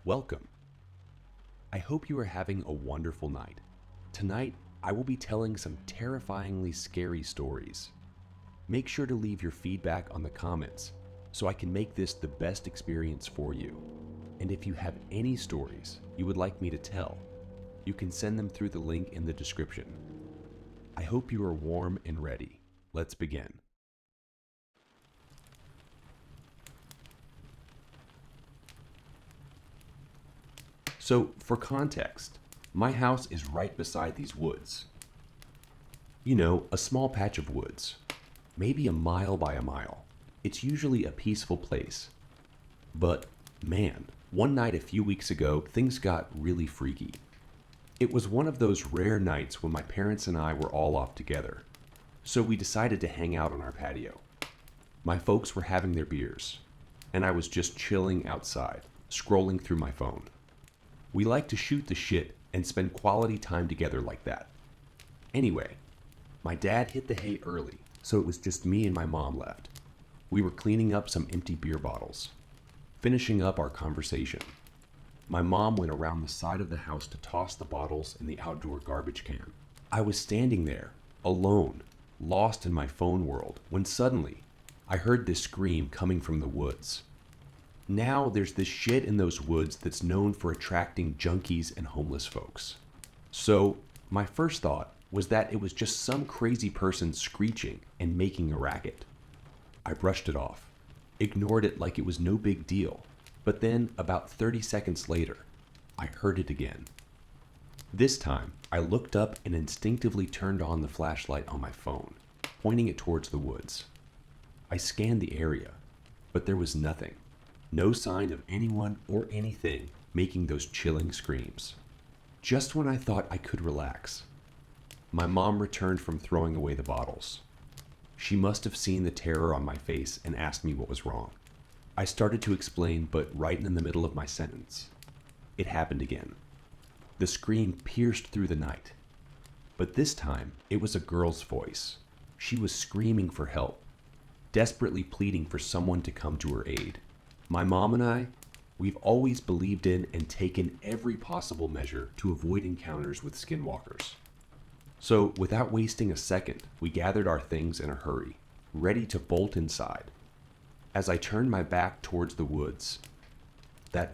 Welcome. I hope you are having a wonderful night. Tonight, I will be telling some terrifyingly scary stories. Make sure to leave your feedback on the comments so I can make this the best experience for you. And if you have any stories you would like me to tell, you can send them through the link in the description. I hope you are warm and ready. Let's begin. So, for context, my house is right beside these woods. You know, a small patch of woods, maybe a mile by a mile. It's usually a peaceful place. But, man, one night a few weeks ago, things got really freaky. It was one of those rare nights when my parents and I were all off together, so we decided to hang out on our patio. My folks were having their beers, and I was just chilling outside, scrolling through my phone. We like to shoot the shit and spend quality time together like that. Anyway, my dad hit the hay early, so it was just me and my mom left. We were cleaning up some empty beer bottles, finishing up our conversation. My mom went around the side of the house to toss the bottles in the outdoor garbage can. I was standing there, alone, lost in my phone world, when suddenly I heard this scream coming from the woods. Now there's this shit in those woods that's known for attracting junkies and homeless folks. So my first thought was that it was just some crazy person screeching and making a racket. I brushed it off, ignored it like it was no big deal, but then about 30 seconds later, I heard it again. This time, I looked up and instinctively turned on the flashlight on my phone, pointing it towards the woods. I scanned the area, but there was nothing. No sign of anyone or anything making those chilling screams. Just when I thought I could relax, my mom returned from throwing away the bottles. She must have seen the terror on my face and asked me what was wrong. I started to explain, but right in the middle of my sentence, it happened again. The scream pierced through the night, but this time it was a girl's voice. She was screaming for help, desperately pleading for someone to come to her aid. My mom and I, we've always believed in and taken every possible measure to avoid encounters with skinwalkers. So, without wasting a second, we gathered our things in a hurry, ready to bolt inside. As I turned my back towards the woods, that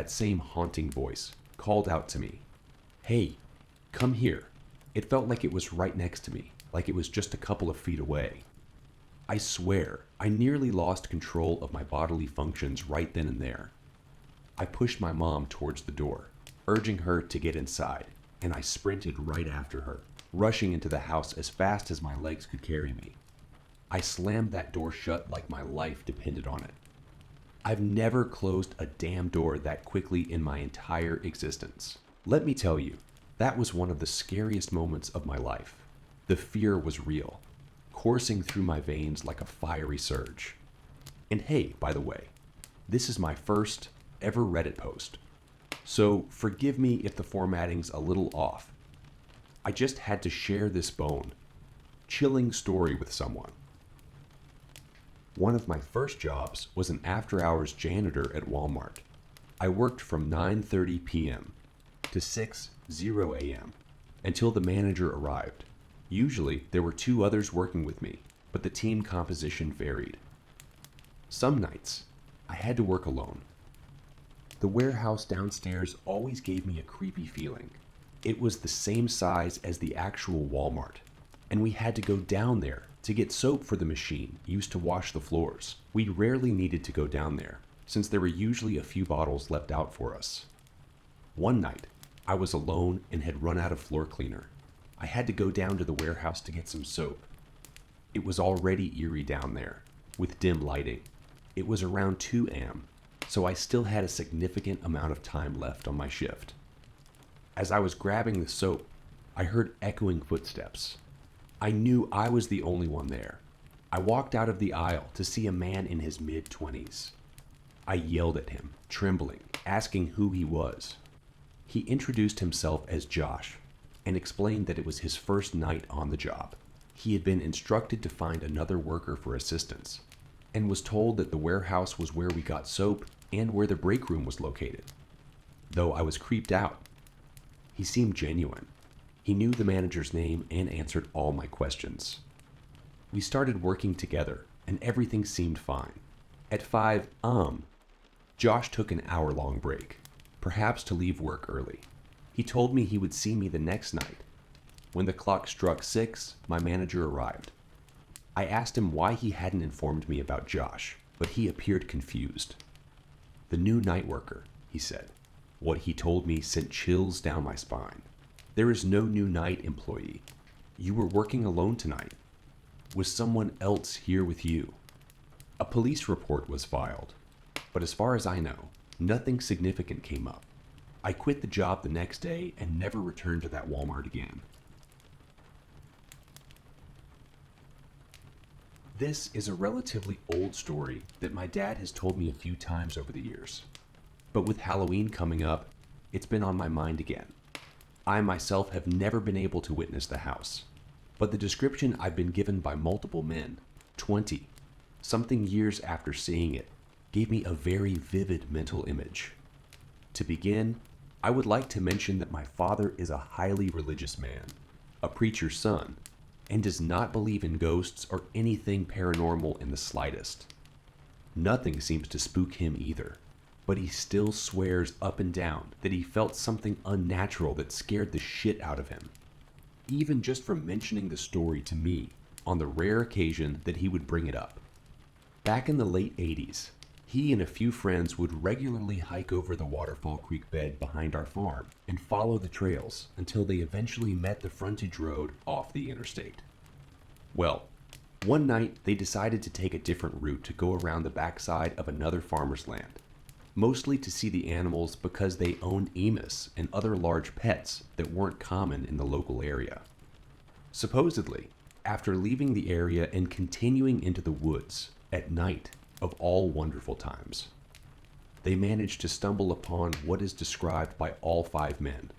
same haunting voice, called out to me, "Hey, come here." It felt like it was right next to me, like it was just a couple of feet away. I swear, I nearly lost control of my bodily functions right then and there. I pushed my mom towards the door, urging her to get inside, and I sprinted right after her, rushing into the house as fast as my legs could carry me. I slammed that door shut like my life depended on it. I've never closed a damn door that quickly in my entire existence. Let me tell you, that was one of the scariest moments of my life. The fear was real, coursing through my veins like a fiery surge. And hey, by the way, this is my first ever Reddit post, so forgive me if the formatting's a little off. I just had to share this chilling story with someone. One of my first jobs was an after-hours janitor at Walmart. I worked from 9:30 p.m. to 6:00 a.m. until the manager arrived. Usually, there were 2 others working with me, but the team composition varied. Some nights, I had to work alone. The warehouse downstairs always gave me a creepy feeling. It was the same size as the actual Walmart, and we had to go down there to get soap for the machine used to wash the floors. We rarely needed to go down there, since there were usually a few bottles left out for us. One night, I was alone and had run out of floor cleaner. I had to go down to the warehouse to get some soap. It was already eerie down there, with dim lighting. It was around 2 a.m., so I still had a significant amount of time left on my shift. As I was grabbing the soap, I heard echoing footsteps. I knew I was the only one there. I walked out of the aisle to see a man in his mid-20s. I yelled at him, trembling, asking who he was. He introduced himself as Josh, and explained that it was his first night on the job. He had been instructed to find another worker for assistance, and was told that the warehouse was where we got soap and where the break room was located, though I was creeped out. He seemed genuine. He knew the manager's name and answered all my questions. We started working together, and everything seemed fine. At 5, Josh took an hour-long break, perhaps to leave work early. He told me he would see me the next night. When the clock struck 6, my manager arrived. I asked him why he hadn't informed me about Josh, but he appeared confused. "The new night worker," he said. What he told me sent chills down my spine. "There is no new night employee. You were working alone tonight. Was someone else here with you?" A police report was filed, but as far as I know, nothing significant came up. I quit the job the next day and never returned to that Walmart again. This is a relatively old story that my dad has told me a few times over the years. But with Halloween coming up, it's been on my mind again. I myself have never been able to witness the house, but the description I've been given by multiple men, 20, something years after seeing it, gave me a very vivid mental image. To begin, I would like to mention that my father is a highly religious man, a preacher's son, and does not believe in ghosts or anything paranormal in the slightest. Nothing seems to spook him either, but he still swears up and down that he felt something unnatural that scared the shit out of him. Even just from mentioning the story to me on the rare occasion that he would bring it up. Back in the late 80s, he and a few friends would regularly hike over the Waterfall Creek bed behind our farm and follow the trails until they eventually met the frontage road off the interstate. Well, one night they decided to take a different route to go around the backside of another farmer's land, mostly to see the animals because they owned emus and other large pets that weren't common in the local area. Supposedly, after leaving the area and continuing into the woods at night, of all wonderful times, they managed to stumble upon what is described by all 5 men,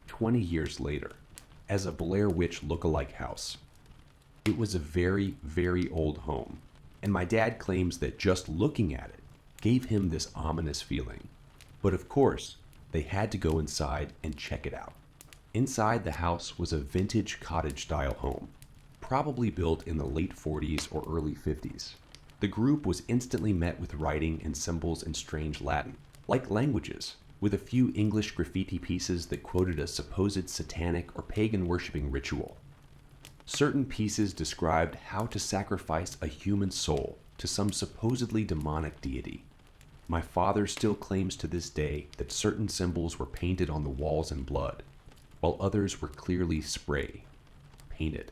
20 years later, as a Blair Witch look-alike house. It was a very, very old home, and my dad claims that just looking at it gave him this ominous feeling. But of course, they had to go inside and check it out. Inside the house was a vintage cottage-style home, probably built in the late 40s or early 50s. The group was instantly met with writing and symbols in strange Latin, like languages, with a few English graffiti pieces that quoted a supposed satanic or pagan worshipping ritual. Certain pieces described how to sacrifice a human soul to some supposedly demonic deity. My father still claims to this day that certain symbols were painted on the walls in blood, while others were clearly spray painted.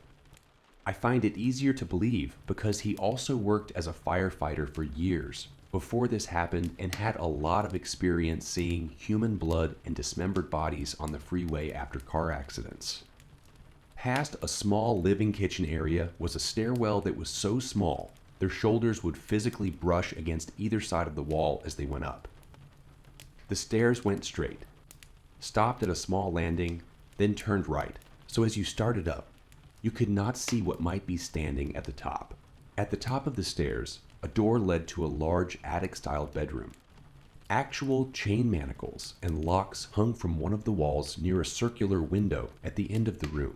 I find it easier to believe because he also worked as a firefighter for years before this happened and had a lot of experience seeing human blood and dismembered bodies on the freeway after car accidents. Past a small living kitchen area was a stairwell that was so small their shoulders would physically brush against either side of the wall as they went up. The stairs went straight, stopped at a small landing, then turned right, so as you started up, you could not see what might be standing at the top. At the top of the stairs, a door led to a large attic-style bedroom. Actual chain manacles and locks hung from one of the walls near a circular window at the end of the room,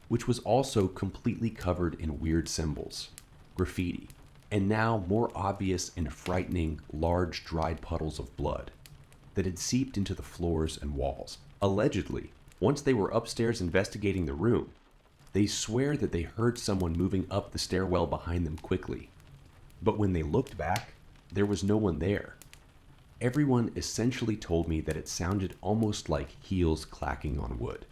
which was also completely covered in weird symbols, graffiti, and now more obvious and frightening large dried puddles of blood that had seeped into the floors and walls. Allegedly, once they were upstairs investigating the room, they swear that they heard someone moving up the stairwell behind them quickly. But when they looked back, there was no one there. Everyone essentially told me that it sounded almost like heels clacking on wood.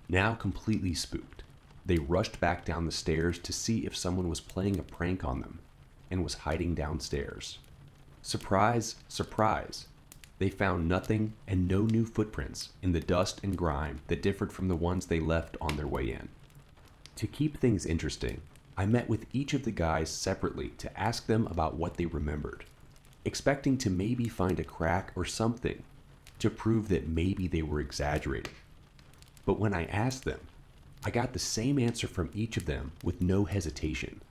Now completely spooked, they rushed back down the stairs to see if someone was playing a prank on them and was hiding downstairs. Surprise, surprise, they found nothing and no new footprints in the dust and grime that differed from the ones they left on their way in. To keep things interesting, I met with each of the guys separately to ask them about what they remembered, expecting to maybe find a crack or something to prove that maybe they were exaggerating. But when I asked them, I got the same answer from each of them with no hesitation.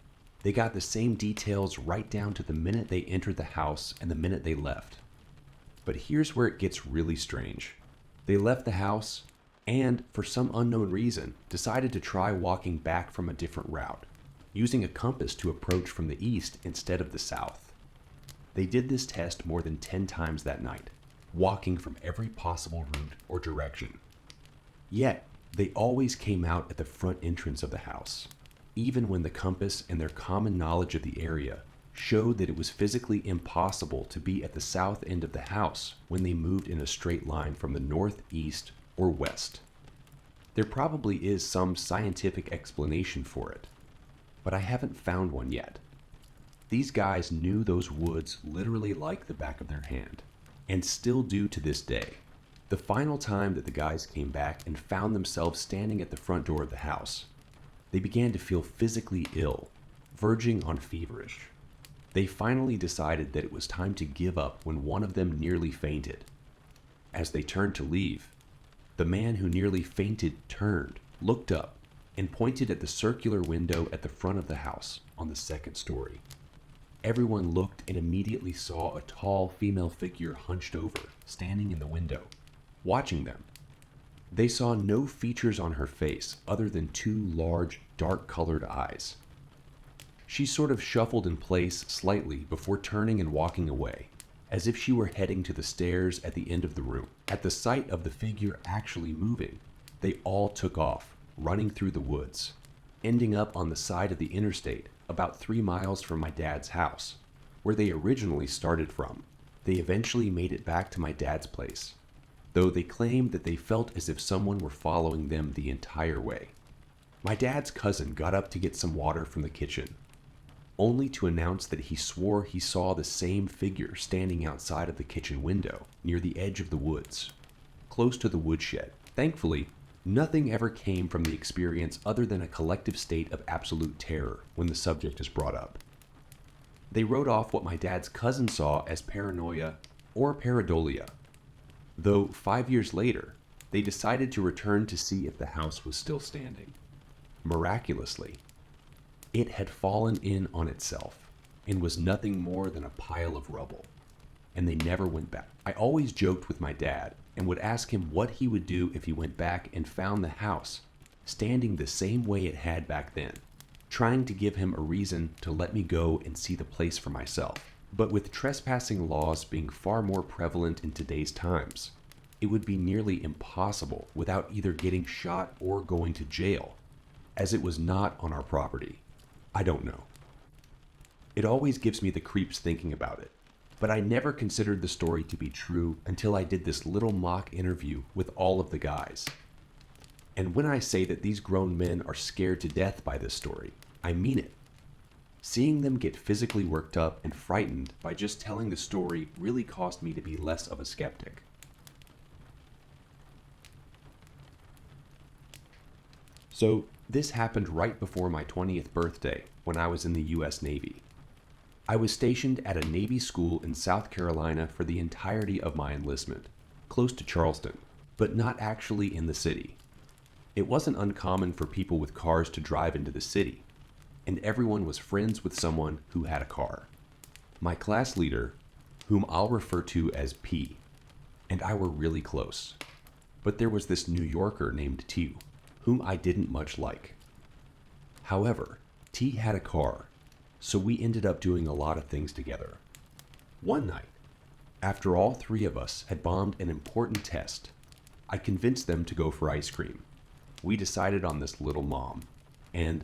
They got the same details right down to the minute they entered the house and the minute they left. But here's where it gets really strange. They left the house and, for some unknown reason, decided to try walking back from a different route, using a compass to approach from the east instead of the south. They did this test more than 10 times that night, walking from every possible route or direction. Yet, they always came out at the front entrance of the house, even when the compass and their common knowledge of the area showed that it was physically impossible to be at the south end of the house when they moved in a straight line from the north, east, or west. There probably is some scientific explanation for it, but I haven't found one yet. These guys knew those woods literally like the back of their hand, and still do to this day. The final time that the guys came back and found themselves standing at the front door of the house, they began to feel physically ill, verging on feverish. They finally decided that it was time to give up when one of them nearly fainted. As they turned to leave, the man who nearly fainted turned, looked up, and pointed at the circular window at the front of the house on the second story. Everyone looked and immediately saw a tall female figure hunched over, standing in the window, watching them. They saw no features on her face other than two large, dark-colored eyes. She sort of shuffled in place slightly before turning and walking away, as if she were heading to the stairs at the end of the room. At the sight of the figure actually moving, they all took off, running through the woods, ending up on the side of the interstate about 3 miles from my dad's house, where they originally started from. They eventually made it back to my dad's place, though they claimed that they felt as if someone were following them the entire way. My dad's cousin got up to get some water from the kitchen, only to announce that he swore he saw the same figure standing outside of the kitchen window near the edge of the woods, close to the woodshed. Thankfully, nothing ever came from the experience other than a collective state of absolute terror when the subject is brought up. They wrote off what my dad's cousin saw as paranoia or pareidolia, though 5 years later, they decided to return to see if the house was still standing. Miraculously, it had fallen in on itself and was nothing more than a pile of rubble, and they never went back. I always joked with my dad and would ask him what he would do if he went back and found the house standing the same way it had back then, trying to give him a reason to let me go and see the place for myself. But with trespassing laws being far more prevalent in today's times, it would be nearly impossible without either getting shot or going to jail, as it was not on our property. I don't know. It always gives me the creeps thinking about it, but I never considered the story to be true until I did this little mock interview with all of the guys. And when I say that these grown men are scared to death by this story, I mean it. Seeing them get physically worked up and frightened by just telling the story really caused me to be less of a skeptic. So, this happened right before my 20th birthday when I was in the U.S. Navy. I was stationed at a Navy school in South Carolina for the entirety of my enlistment, close to Charleston, but not actually in the city. It wasn't uncommon for people with cars to drive into the city, and everyone was friends with someone who had a car. My class leader, whom I'll refer to as P, and I were really close. But there was this New Yorker named T, whom I didn't much like. However, T had a car, so we ended up doing a lot of things together. One night, after all three of us had bombed an important test, I convinced them to go for ice cream. We decided on this little mom, and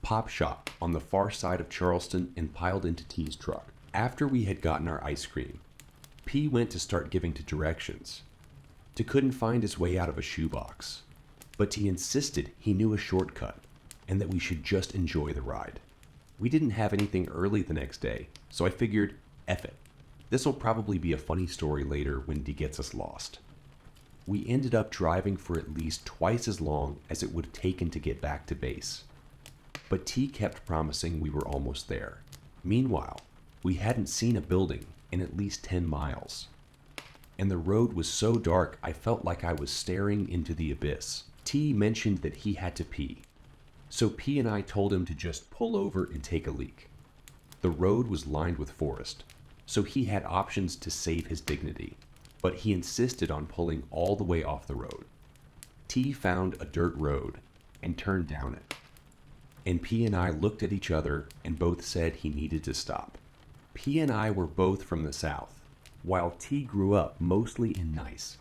pop shop on the far side of Charleston and piled into T's truck. After we had gotten our ice cream, P went to start giving to directions. T couldn't find his way out of a shoebox, but T insisted he knew a shortcut and that we should just enjoy the ride. We didn't have anything early the next day, so I figured, F it. This'll probably be a funny story later when D gets us lost. We ended up driving for at least twice as long as it would have taken to get back to base. But T kept promising we were almost there. Meanwhile, we hadn't seen a building in at least 10 miles. And the road was so dark I felt like I was staring into the abyss. T mentioned that he had to pee, so P and I told him to just pull over and take a leak. The road was lined with forest, so he had options to save his dignity, but he insisted on pulling all the way off the road. T found a dirt road and turned down it, and P and I looked at each other and both said he needed to stop. P and I were both from the South, while T grew up mostly in Nice,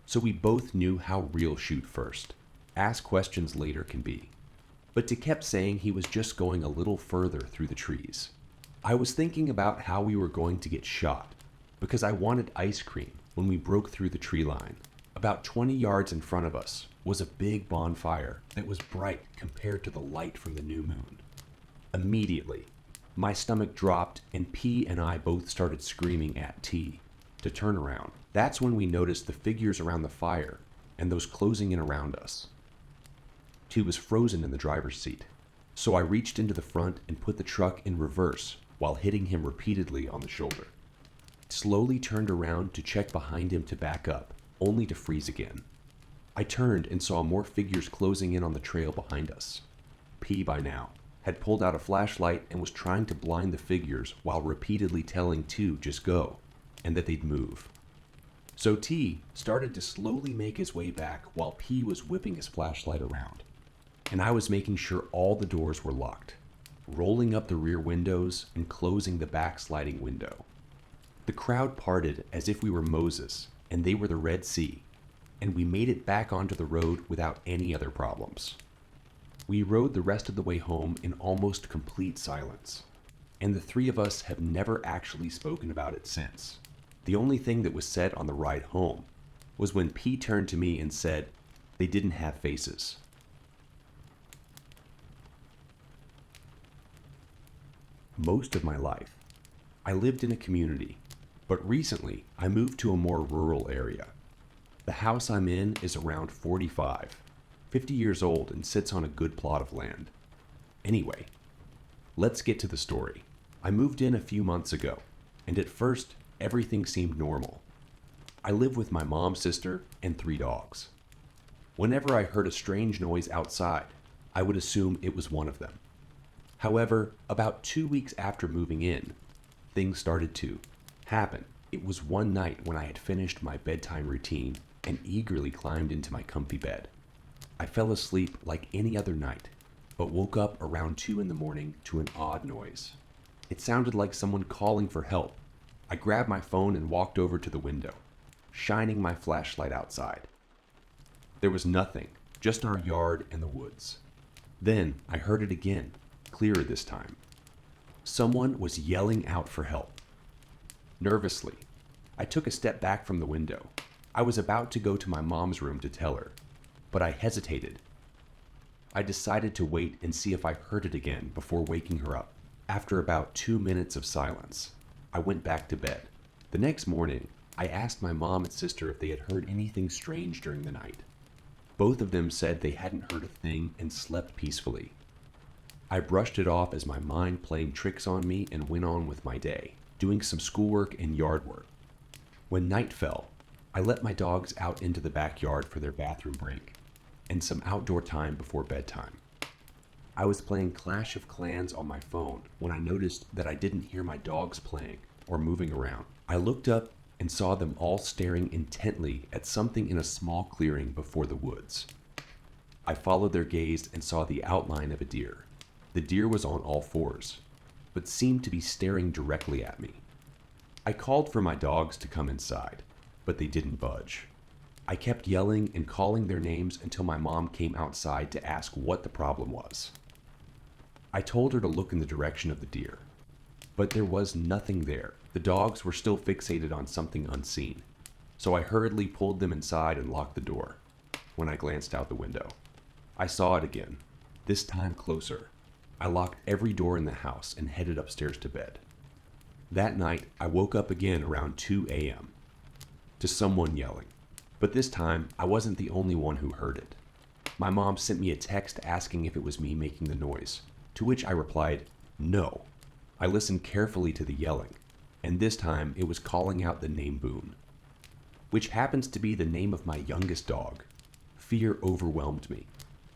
so we both knew how real shoot first, ask questions later can be. But T kept saying he was just going a little further through the trees. I was thinking about how we were going to get shot, because I wanted ice cream when we broke through the tree line. About 20 yards in front of us was a big bonfire that was bright compared to the light from the new moon. Immediately, my stomach dropped and P and I both started screaming at T to turn around. That's when we noticed the figures around the fire and those closing in around us. T was frozen in the driver's seat, so I reached into the front and put the truck in reverse while hitting him repeatedly on the shoulder. Slowly turned around to check behind him to back up, only to freeze again. I turned and saw more figures closing in on the trail behind us. P, by now, had pulled out a flashlight and was trying to blind the figures while repeatedly telling T just go, and that they'd move. So T started to slowly make his way back while P was whipping his flashlight around, and I was making sure all the doors were locked, rolling up the rear windows and closing the back sliding window. The crowd parted as if we were Moses and they were the Red Sea, and we made it back onto the road without any other problems. We rode the rest of the way home in almost complete silence, and the three of us have never actually spoken about it since. The only thing that was said on the ride home was when P turned to me and said they didn't have faces. Most of my life, I lived in a community, but recently I moved to a more rural area. The house I'm in is around 50 years old and sits on a good plot of land. Anyway, let's get to the story. I moved in a few months ago, and at first, everything seemed normal. I live with my mom's sister and 3 dogs. Whenever I heard a strange noise outside, I would assume it was one of them. However, about 2 weeks after moving in, things started to happen. It was one night when I had finished my bedtime routine and eagerly climbed into my comfy bed. I fell asleep like any other night, but woke up around 2 in the morning to an odd noise. It sounded like someone calling for help. I grabbed my phone and walked over to the window, shining my flashlight outside. There was nothing, just our yard and the woods. Then I heard it again, clearer this time. Someone was yelling out for help. Nervously, I took a step back from the window. I was about to go to my mom's room to tell her, but I hesitated. I decided to wait and see if I heard it again before waking her up. After about 2 minutes of silence, I went back to bed. The next morning, I asked my mom and sister if they had heard anything strange during the night. Both of them said they hadn't heard a thing and slept peacefully. I brushed it off as my mind playing tricks on me and went on with my day, doing some schoolwork and yard work. When night fell, I let my dogs out into the backyard for their bathroom break and some outdoor time before bedtime. I was playing Clash of Clans on my phone when I noticed that I didn't hear my dogs playing or moving around. I looked up and saw them all staring intently at something in a small clearing before the woods. I followed their gaze and saw the outline of a deer. The deer was on all fours, but seemed to be staring directly at me. I called for my dogs to come inside, but they didn't budge. I kept yelling and calling their names until my mom came outside to ask what the problem was. I told her to look in the direction of the deer, but there was nothing there. The dogs were still fixated on something unseen, so I hurriedly pulled them inside and locked the door. When I glanced out the window, I saw it again, this time closer. I locked every door in the house and headed upstairs to bed. That night, I woke up again around 2 a.m. to someone yelling, but this time I wasn't the only one who heard it. My mom sent me a text asking if it was me making the noise, to which I replied, no. I listened carefully to the yelling, and this time it was calling out the name Boone, which happens to be the name of my youngest dog. Fear overwhelmed me,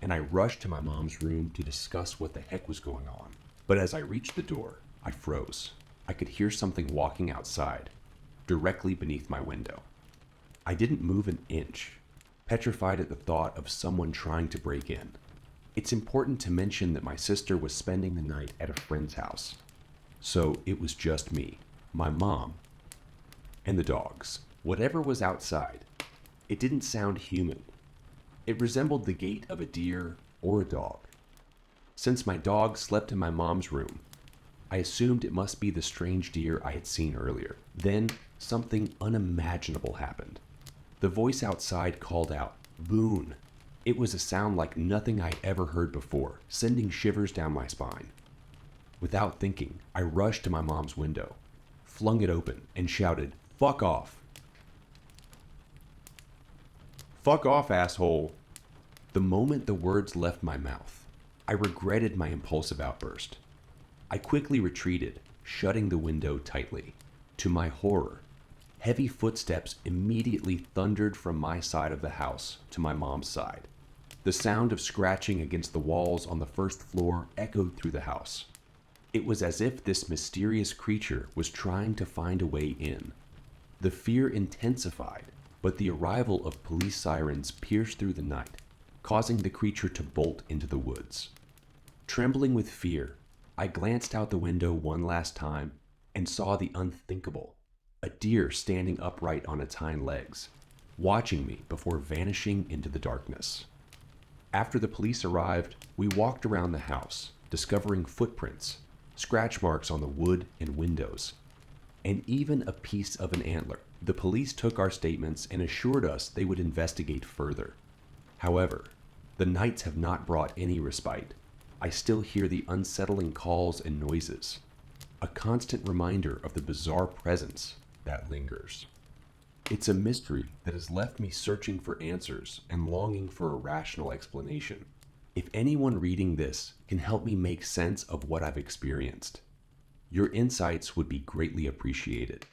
and I rushed to my mom's room to discuss what the heck was going on. But as I reached the door, I froze. I could hear something walking outside, directly beneath my window. I didn't move an inch, petrified at the thought of someone trying to break in. It's important to mention that my sister was spending the night at a friend's house, so it was just me, my mom, and the dogs. Whatever was outside, it didn't sound human. It resembled the gait of a deer or a dog. Since my dog slept in my mom's room, I assumed it must be the strange deer I had seen earlier. Then, something unimaginable happened. The voice outside called out, "Boone." It was a sound like nothing I'd ever heard before, sending shivers down my spine. Without thinking, I rushed to my mom's window, flung it open, and shouted, "Fuck off." "Fuck off, asshole." The moment the words left my mouth, I regretted my impulsive outburst. I quickly retreated, shutting the window tightly. To my horror, heavy footsteps immediately thundered from my side of the house to my mom's side. The sound of scratching against the walls on the first floor echoed through the house. It was as if this mysterious creature was trying to find a way in. The fear intensified, but the arrival of police sirens pierced through the night, causing the creature to bolt into the woods. Trembling with fear, I glanced out the window one last time and saw the unthinkable, a deer standing upright on its hind legs, watching me before vanishing into the darkness. After the police arrived, we walked around the house, discovering footprints, scratch marks on the wood and windows, and even a piece of an antler. The police took our statements and assured us they would investigate further. However, the nights have not brought any respite. I still hear the unsettling calls and noises, a constant reminder of the bizarre presence that lingers. It's a mystery that has left me searching for answers and longing for a rational explanation. If anyone reading this can help me make sense of what I've experienced, your insights would be greatly appreciated.